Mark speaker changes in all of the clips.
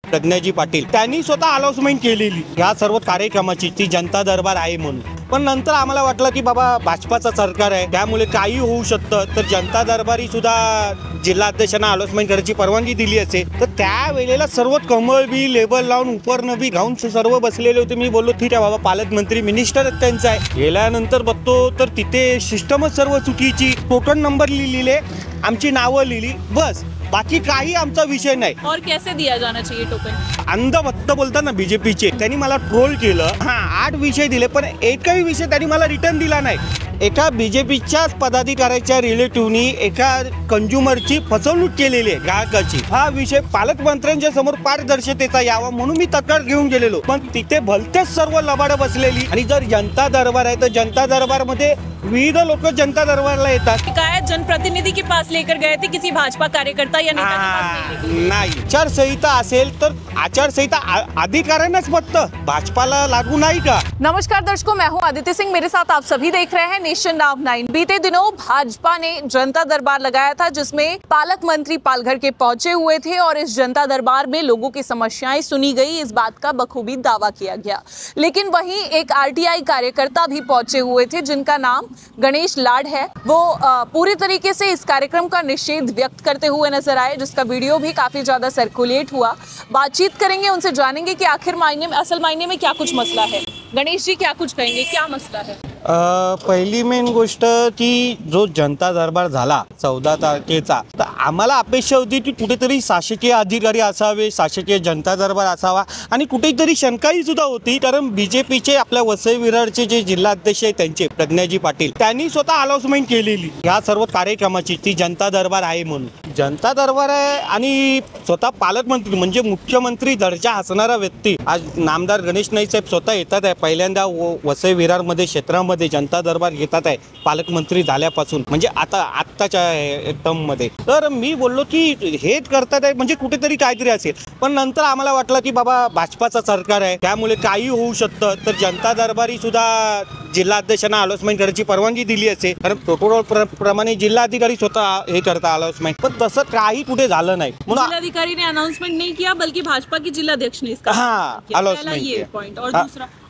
Speaker 1: प्रज्ञाजी पाटील त्यांनी स्वतः अनाउन्समेंट केलेली या सर्व कार्यक्रमाची ती जनता दरबार आहे म्हणून। पण नंतर आम्हाला वाटलं की बाबा भाजपाचं सरकार आहे त्यामुळे काही होऊ शकतं, तर जनता दरबारी सुद्धा जिल्हाध्यक्षांना अनाउन्समेंट करायची परवानगी दिली असेल। तर त्यावेळेला सर्व कमळ बी लेबल लावून उपरनं बी घाऊन सर्व बसलेले होते। मी बोललो ठीक आहे बाबा, पालकमंत्री मिनिस्टर त्यांचा आहे। गेल्यानंतर बघतो तर तिथे सिस्टमच सर्व चुकीची, टोटल नंबर लिहिलेले, आमची नावं लिहिली, बस बाकी काही आमचा विषय नाही।
Speaker 2: और कैसे दिया जाना चाहिए टोकन?
Speaker 1: अंधभक्त बोलतात ना बीजेपीचे, त्यांनी मला ट्रोल केलं। 8 विषय दिले पण एकही विषय त्यांनी मला रिटर्न दिला नाही। एका बीजेपीच्याच पदाधिकाऱ्याच्या रिलेटिव्हनी एका कंझ्युमरची फसवणूक केलेली आहे, ग्राहकाची। हा विषय पालकमंत्र्यांच्या समोर पारदर्शकतेचा यावा म्हणून मी तक्रार घेऊन गेलेलो, पण तिथे भलतेच सर्व लबाड बसलेली। आणि जर जनता दरबार आहे तर जनता दरबारमध्ये विविध लोक जनता दरबारला येतात।
Speaker 2: शिकायत जनप्रतिनिधि के पास लेकर गए थे, किसी भाजपा कार्यकर्ता या नेता के पास
Speaker 1: नाही। आचारसंहिता असेल तर आचारसंहिता अधिकाऱ्यांनाच फक्त, भाजपाला लागू नाही का?
Speaker 2: नमस्कार दर्शकों, मैं हूं आदित्य सिंह, मेरे साथ आप सभी देख रहे हैं नेशन नाउ 9। बीते दिनों भाजपा ने जनता दरबार लगाया था जिसमें पालक मंत्री पालघर के पहुंचे हुए थे और इस जनता दरबार में लोगों की समस्याएं सुनी गई, इस बात का बखूबी दावा किया गया। लेकिन वहीं एक आरटीआई कार्यकर्ता भी पहुंचे हुए थे जिनका नाम गणेश लाड है। वो पूरी तरीके से इस कार्यक्रम का निषेध व्यक्त करते हुए नजर आए, जिसका वीडियो भी काफी ज्यादा सर्कुलेट हुआ। बातचीत करेंगे, उनसे जानेंगे कि आखिर असल मायने में क्या कुछ मसला है। गणेश जी क्या कुछ कहेंगे, क्या मसला है?
Speaker 1: पहिली मेन गोष्ट की जो जनता दरबार झाला 14 तारखेचा, तर आम्हाला अपेक्षा होती की कुठेतरी शासकीय अधिकारी असावे, शासकीय जनता दरबार असावा, आणि कुठेतरी शंकाही सुद्धा होती कारण बीजेपीचे आपल्या वसई विरारचे जे जिल्हाध्यक्ष आहे त्यांचे प्रज्ञाजी पाटील त्यांनी स्वतः अनाउन्समेंट केलेली या सर्व कार्यक्रमाची ती जनता दरबार आहे म्हणून। जनता दरबार आहे आणि स्वतः पालकमंत्री म्हणजे मुख्यमंत्री दर्जा असणारा व्यक्ती आज नामदार गणेश नाईक साहेब स्वतः येतात आहे। पहिल्यांदा वसई विरारमध्ये क्षेत्रामध्ये जनता दरबार घेतात आहे पालकमंत्री झाल्यापासून, म्हणजे आत्ताच्या टर्ममध्ये। तर मी बोललो की हेच करतात आहे म्हणजे कुठेतरी काहीतरी असेल, पण नंतर आम्हाला वाटलं की बाबा भाजपाचं सरकार आहे त्यामुळे काही होऊ शकतं, तर जनता दरबारी सुद्धा जिल्हाध्यक्षांना अनाउन्समेंट करायची परवानगी दिली असेल, कारण प्रोटोकॉल प्रमाणे जिल्हाधिकारी स्वतः हे करता अनाउन्समेंट, पण तसं काही कुठे झालं नाही। म्हणून
Speaker 2: जिल्हाधिकारी ने अनाउंसमेंट नहीं किया बल्कि भाजपा के जिलाध्यक्ष ने इसका
Speaker 1: अनाउन्समेंट
Speaker 2: ये पॉइंट। और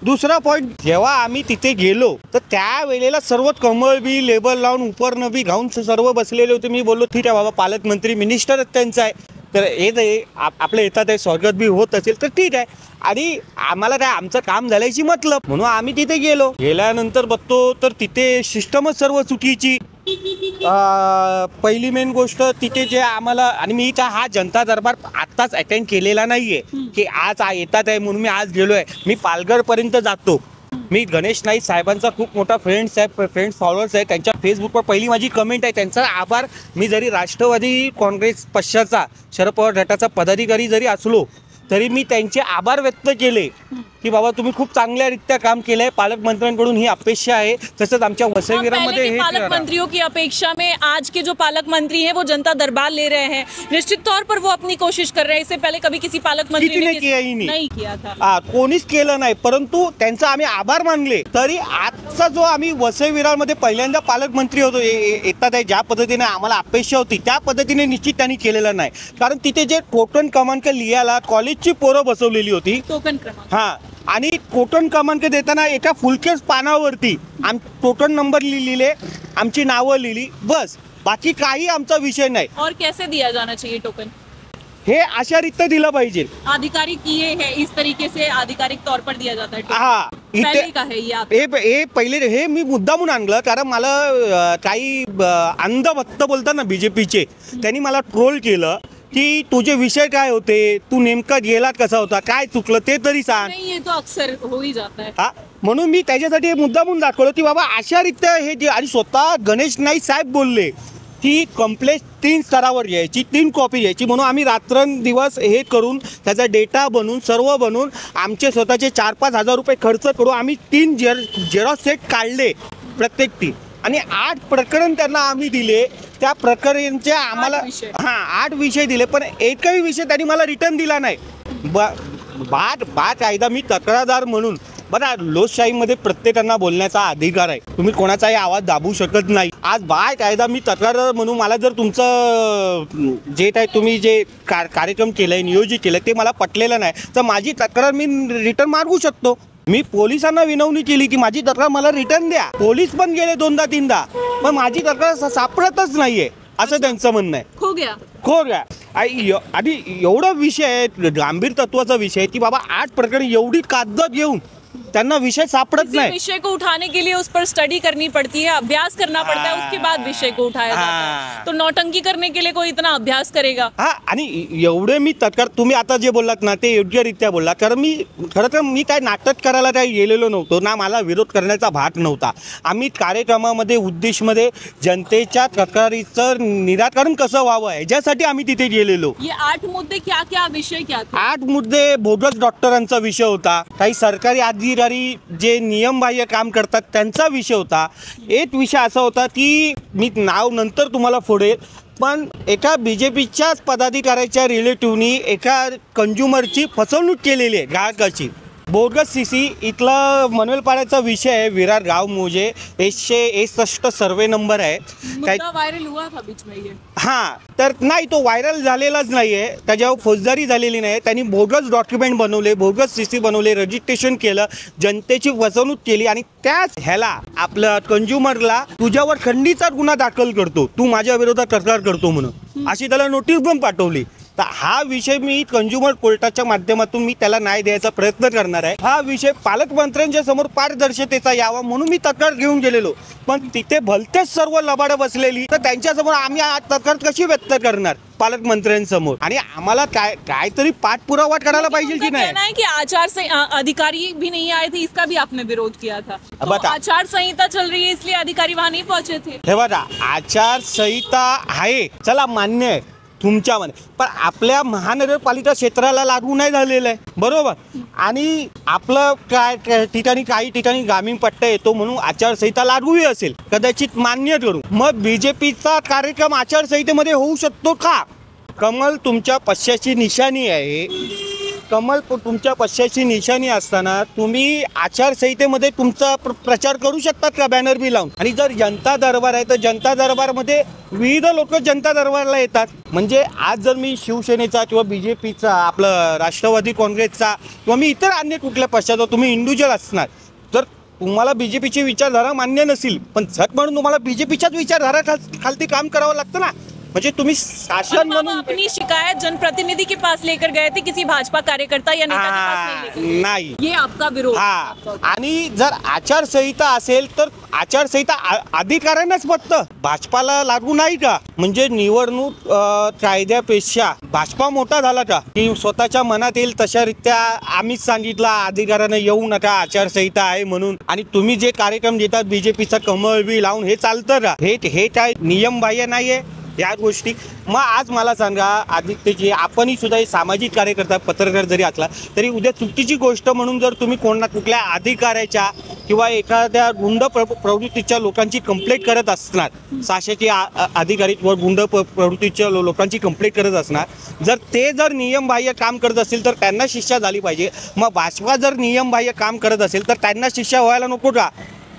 Speaker 1: दुसरा पॉइंट, जेव्हा आम्ही तिथे गेलो तर त्यावेळेला सर्व कमळ बी लेबल लावून उपरनं बी घाऊन सर्व बसलेले होते। मी बोललो ठीक आहे बाबा, पालकमंत्री मिनिस्टर त्यांचा आहे, तर हे आपले येतात आहे, स्वागत बी होत असेल तर ठीक आहे, आणि आम्हाला काय आमचं काम झाल्याची मतलब म्हणून आम्ही तिथे गेलो। गेल्यानंतर बघतो तर तिथे सिस्टमच सर्व चुकीची। पहिली मेन गोष्ट तिथे जे आम्हाला, आणि मी का हा जनता दरबार आत्ताच अटेंड केलेला नाहीये की आज येतात आहे म्हणून मी आज गेलो आहे। मी पालघरपर्यंत जातो, मी गणेश नाईक साहेबांचा खूप मोठा फ्रेंड्स फॉलोअर्स आहे, त्यांच्या फेसबुकवर पहिली माझी कमेंट आहे, त्यांचा आभार। मी जरी राष्ट्रवादी काँग्रेस पक्षाचा शरद पवार गटाचा पदाधिकारी जरी असलो तरी मी त्यांचे आभार व्यक्त केले की बाबा तुम्ही खूप चांगल्यारीत्या काम केलंय, पालकमंत्र्यांकडून ही अपेक्षा आहे। तसंच आमच्या वसई विरारमध्ये हे
Speaker 2: पालक मंत्रियों की अपेक्षा में आज के जो पालक मंत्री हैं वो जनता दरबार ले रहे हैं, निश्चित तौर पर वो अपनी कोशिश कर रहे हैं। इससे पहले कभी किसी पालक मंत्री ने नहीं किया था,
Speaker 1: कोणीच केलं नाही, परंतु त्यांचा आम्ही आभार मानले। तरी आजचा जो आम्ही वसई विरारमध्ये पहिल्यांदा पालकमंत्री होतो येतात आहे, ज्या पद्धतीने आम्हाला अपेक्षा होती त्या पद्धतीने निश्चित त्यांनी केलेलं नाही, कारण तिथे जे टोकन क्रमांक लिहायला कॉलेजची पोरं बसवलेली होती,
Speaker 2: टोकन क्रमांक
Speaker 1: आणि टोकन क्रमांक देताना एका फुलकेस पानावरती टोकन नंबर लिहिलेले, आमची नावं लिहिली, बस बाकी काही आमचा विषय नाही।
Speaker 2: और कैसे दिया जाना चाहिए टोकन?
Speaker 1: हे अशा रीत्या दिलं पाहिजे।
Speaker 2: आधिकारिक ये है, इस तरीके से आधिकारिक तौर पर दिया जाता है।
Speaker 1: इथे
Speaker 2: का है
Speaker 1: हे पहिले हे मी मुद्दामून आणलं कारण मला काही अंधभक्त बोलतात ना बीजेपीचे, त्यांनी मला ट्रोल केलं की तुझे विषय काय होते, तू नेमका गेलात कसा होता, काय चुकलं ते तरी सांग।
Speaker 2: नहीं, ये तो अक्सर हो ही जाता है।
Speaker 1: म्हणून मी त्याच्यासाठी मुद्दामून दाखवलं की बाबा अशा रीत्या हे जे, आणि स्वतः गणेश नाईक साहेब बोलले की कंप्लेंट 3 स्तरावर घ्यायची, 3 कॉपी घ्यायची, म्हणून आम्ही रात्रंदिवस हे करून त्याचा डेटा बनवून सर्व बनवून आमचे स्वतःचे 4-5 हजार रुपये खर्च करून आम्ही 3 झेरॉक्स सेट काढले प्रत्येक 3, आणि 8 प्रकरण त्यांना आम्ही दिले। त्या प्रकरणांचे आम्हाला 8 विषय दिले, पण एकही विषय त्यांनी मला रिटर्न दिला नाही। कायदा मी तक्रारदार म्हणून बघा, लोकशाहीमध्ये प्रत्येकांना बोलण्याचा अधिकार आहे. तुम्ही कोणाचाही आवाज दाबू शकत नाही. आज बाय कायदा मी तक्रार म्हणून मला जर तुमचं जे काय तुम्ही जे कार्यक्रम केलंय, नियोजित केलं ते मला पटलेलं नाही, तर माझी तक्रार मी रिटर्न मागवू शकतो. मी पोलिसांना विनवणी केली की माझी तक्रार मला रिटर्न द्या. पोलीस पण गेले 2दा-3दा, पण माझी तक्रार सापडतच नाहीये असं त्यांचं म्हणणं आहे.
Speaker 2: खो गया.
Speaker 1: आणि एवढा विषय आहे, गंभीर तत्वाचा विषय की बाबा 8 प्रकरण एवढी कागद घेऊन त्यांना विषय सापडत नाही.
Speaker 2: विषय को उठाने के लिए उस पर स्टडी करनी पड़ती है, अभ्यास करना पड़ता है, उसके बाद विषय को उठाया जाता है. तो नौटंकी करने के लिए कोई इतना अभ्यास करेगा?
Speaker 1: हा, आणि एवढे मी तत्काळ तुम्ही आता जे बोललात ना ते योग्यरित्या बोललात. कारण खरं तर मी काय नाटक करायला काही गेलेलो नव्हतो ना, मला विरोध करण्याचा भाग नव्हता. आम्ही कार्यक्रमामध्ये उद्देशमध्ये जनतेच्या तक्रारीचं निराकरण कसं व्हावं याच्यासाठी आम्ही तिथे गेलेलो.
Speaker 2: ये 8 मुद्दे क्या क्या विषय क्या थे?
Speaker 1: 8 मुद्दे बोगस डॉक्टरांचा विषय होता, काही सरकारी अधिकारी जे नियमबाह्य काम करतात त्यांचा विषय होता. एक विषय असा होता की मी नाव नंतर तुम्हाला फोडेल, पण एका BJPच्याच पदाधिकाऱ्याच्या रिलेटिव्हनी एका कंझ्युमरची फसवणूक केलेली आहे, ग्राहकाची. बोगस CC इथला मनवेलपाड्याचा विषय आहे. विरार गाव मोजे 161 सर्वे नंबर आहे.
Speaker 2: मुद्दा वायरल हुआ था बीच में ये.
Speaker 1: हां, तर नाही, तो व्हायरल झालेलाच नाही आहे. त्याच्यावर फौजदारी झालेली नाही. त्यांनी बोगस डॉक्युमेंट बनवले, बोगस CC बनवले, रजिस्ट्रेशन केलं, जनतेची फसवणूक केली आणि त्याच ह्याला आपलं कंझ्युमरला तुझ्यावर खंडीचा गुन्हा दाखल करतो, तू माझ्या विरोधात तक्रार करतो म्हणून अशी त्याला नोटीस पण पाठवली. तर हा विषय मी कंझ्युमर कोर्टाच्या माध्यमातून मी त्याला न्याय द्यायचा प्रयत्न करणार आहे. हा विषय पालकमंत्र्यांच्या समोर पारदर्शकतेचा यावा म्हणून मी तक्रार घेऊन गेलेलो, पण तिथे भलतेच सर्व लबाडं बसलेली, तर त्यांच्यासमोर आम्ही तक्रार कशी व्यक्त करणार पालकमंत्र्यांसमोर? आणि आम्हाला काहीतरी पाठपुरावा करायला पाहिजे की नाही.
Speaker 2: कहना है कि आचार अधिकारी भी नहीं आए थे, इसका भी आपने विरोध किया था. तो
Speaker 1: बता.
Speaker 2: आचार संहिता चल रही है इसलिए अधिकारी वहां नहीं पहुंचे थे.
Speaker 1: हे बघा, आचारसंहिता आहे, चला मान्य आहे तुमच्यामध्ये, पण आपल्या महानगरपालिका क्षेत्राला लागू नाही झालेलं आहे, बरोबर. आणि आपलं काय ठिकाणी काही ठिकाणी ग्रामीण पट्टा येतो म्हणून आचारसंहिता लागूही असेल, कदाचित मान्य करू. मग BJPचा कार्यक्रम आचारसंहितेमध्ये होऊ शकतो का? कमल तुमच्या पश्चाची निशाणी आहे. कमल तुमच्या पश्चाची निशाणी असताना तुम्ही आचारसंहितेमध्ये तुमचा प्रचार करू शकतात का बॅनर बी लावून? आणि जर जनता दरबार आहे तर जनता दरबारमध्ये विविध लोक जनता दरबारला येतात. म्हणजे आज जर मी शिवसेनेचा किंवा BJPचा, आपलं राष्ट्रवादी काँग्रेसचा किंवा मी इतर अन्य कुठल्या पक्षाचा, तुम्ही इंडिव्हिज्युअल असणार, तर तुम्हाला BJPची विचारधारा मान्य नसेल, पण झट म्हणून तुम्हाला BJPच्याच विचारधारा खालती काम करावं लागतं ना. म्हणजे तुम्ही शासन म्हणून
Speaker 2: अपनी शिकायत जनप्रतिनिधि के पास लेकर गए थे, किसी भाजपा कार्यकर्ता या नेता के पास
Speaker 1: नाही.
Speaker 2: ये आपका विरोध.
Speaker 1: हा, आणि जर आचारसंहिता असेल तर आचारसंहिता अधिकाऱ्यांनाच फक्त भाजपाला लागू नाही का? म्हणजे निवडणूक कायद्यापेक्षा भाजपा मोठा झाला का? की स्वतःच्या मनात येईल तशा रित्या आम्हीच सांगितलं अधिकाऱ्यांना येऊ नका, आचारसंहिता आहे म्हणून, आणि तुम्ही जे कार्यक्रम देतात BJPचा कमळ बी लावून, हे चालतं का? हे काय नियमबाह्य नाहीये या गोष्टी? मग आज मला सांगा आदित्यजी, आपणही सुद्धा हे सामाजिक कार्यकर्ता, पत्रकार जरी असला तरी उद्या चुकीची गोष्ट म्हणून जर तुम्ही कुठल्या अधिकाऱ्याच्या किंवा एखाद्या गुंड प्रवृत्तीच्या लोकांची कंप्लेंट करत असणार, शासकीय अधिकारी किंवा गुंड प्रवृत्तीच्या लोकांची कंप्लेंट करत असणार, जर नियमबाह्य काम करत असतील तर त्यांना शिक्षा झाली पाहिजे. मग भाजपा जर नियमबाह्य काम करत असेल तर त्यांना शिक्षा व्हायला नको का?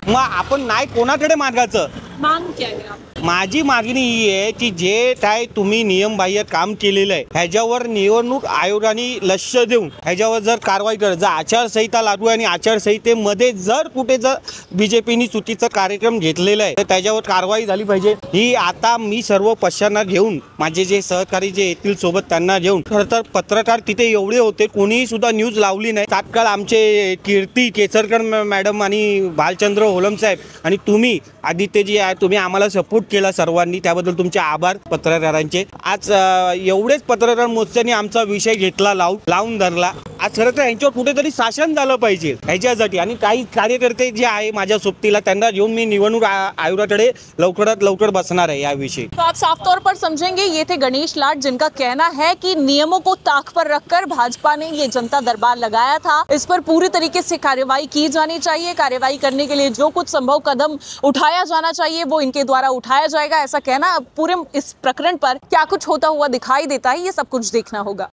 Speaker 1: मग आपण नाही कोणाकडे मागायचं?
Speaker 2: मांग क्या है?
Speaker 1: माझी मागणी ही आहे की जे काय तुम्ही नियमबाह्य काम केलेलं आहे ह्याच्यावर निवडणूक आयोगाने लक्ष देऊन ह्याच्यावर जर कारवाई करत, जर आचारसंहिता लागू आहे आणि आचारसंहितेमध्ये जर कुठे जर BJPनी चुकीचा कार्यक्रम घेतलेला आहे तर त्याच्यावर कारवाई झाली पाहिजे. ही आता मी सर्व पक्षांना घेऊन, माझे जे सहकारी जे येतील सोबत त्यांना घेऊन, खरं तर पत्रकार तिथे एवढे होते, कोणीही सुद्धा न्यूज लावली नाही. तात्काळ आमचे कीर्ती केसरकर मॅडम आणि भालचंद्र होलम साहेब आणि तुम्ही आदित्यजी आहे, तुम्ही आम्हाला सपोर्ट केला सर्वांनी, त्याबद्दल तुमचे आभार पत्रकारांचे. आज एवढेच पत्रकार मोर्चाने आमचा विषय घेतला, लावून धरला. आज खरं तर यांच्यावर कुठेतरी शासन झालं पाहिजे ह्याच्यासाठी. आणि काही कार्यकर्ते जे आहे माझ्या सोबतीला, त्यांना घेऊन मी निवडणूक आयोगाकडे लवकरात लवकर बसणार आहे याविषयी.
Speaker 2: तो आप साफ तौर पर समझेंगे, ये थे गणेश लाट, जिनका कहना है कि नियमों को ताक पर रखकर भाजपा ने ये जनता दरबार लगाया था, इस पर पूरी तरीके से कार्रवाई की जानी चाहिए. कार्रवाई करने के लिए जो कुछ संभव कदम उठाया जाना चाहिए वो इनके द्वारा उठाया जाएगा, ऐसा कहना. अब पूरे इस प्रकरण पर क्या कुछ होता हुआ दिखाई देता है, ये सब कुछ देखना होगा.